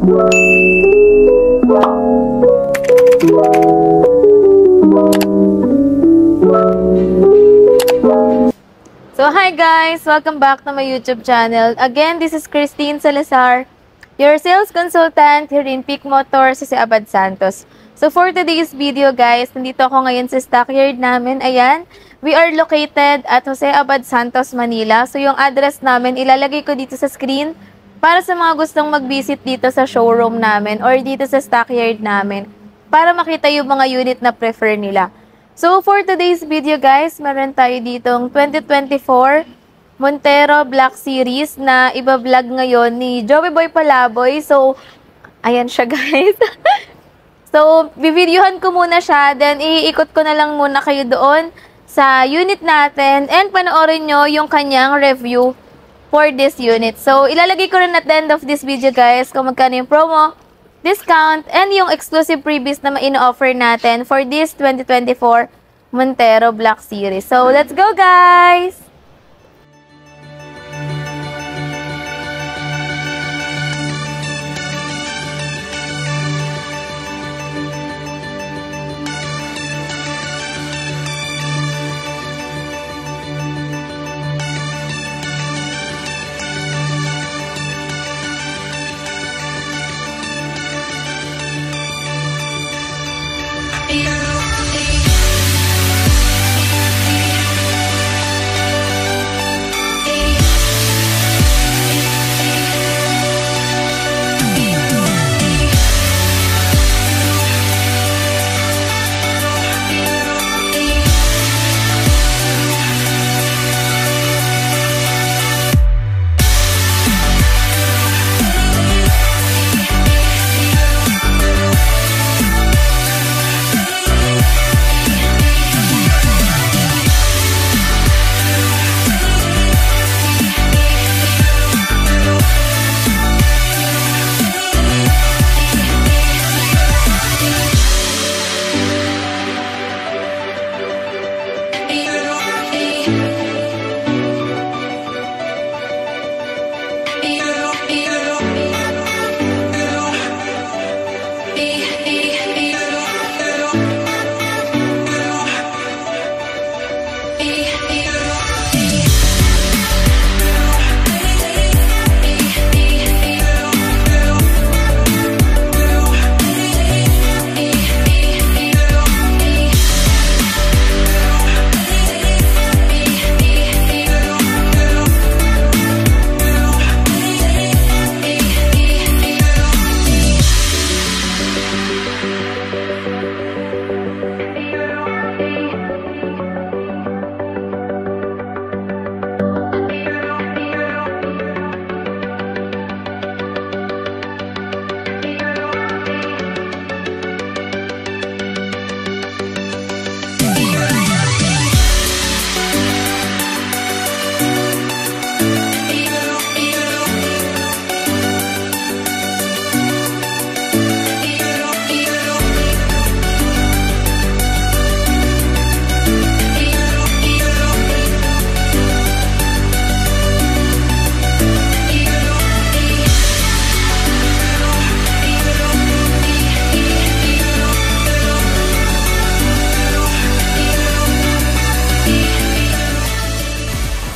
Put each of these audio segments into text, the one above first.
So hi guys! Welcome back to my YouTube channel. Again, this is Christine Salazar, your sales consultant here in Peak Motors sa Abad Santos. So for today's video guys, nandito ako ngayon sa stockyard namin. Ayan, we are located at Jose Abad Santos, Manila. So yung address namin, ilalagay ko dito sa screen para sa mga gustong mag-visit dito sa showroom namin or dito sa stockyard namin para makita yung mga unit na prefer nila. So, for today's video guys, meron tayo ditong 2024 Montero Black Series na iba-vlog ngayon ni Joey Boy Palaboy. So, ayan siya guys. So, bivideohan ko muna siya, then iikot ko na lang muna kayo doon sa unit natin and panoorin nyo yung kanyang review for this unit. So, ilalagay ko rin at the end of this video guys kung magkano yung promo, discount, and yung exclusive freebies na ino-offer natin for this 2024 Montero Black Series. So, let's go guys!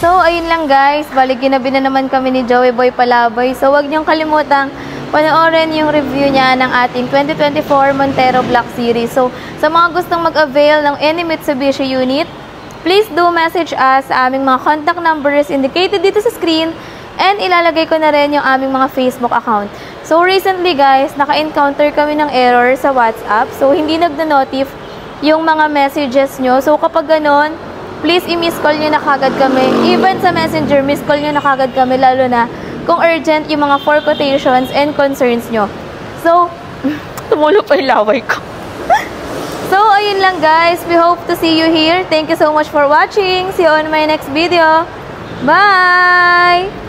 So, ayun lang guys. Bali, ginabi na naman kami ni Joey Boy Palaboy. So, huwag niyong kalimutang panoorin yung review niya ng ating 2024 Montero Black Series. So, sa mga gustong mag-avail ng any Mitsubishi unit, please do message us sa aming mga contact numbers indicated dito sa screen and ilalagay ko na rin yung aming mga Facebook account. So, recently guys, naka-encounter kami ng error sa WhatsApp. So, hindi nagda-notif yung mga messages nyo. So, kapag ganon, please i-miss call nyo na kagad kami. Even sa Messenger, miss call nyo na kagad kami, lalo na kung urgent yung mga 4 quotations and concerns nyo. So, tumulo pa yung laway ko. So, ayun lang guys. We hope to see you here. Thank you so much for watching. See you on my next video. Bye!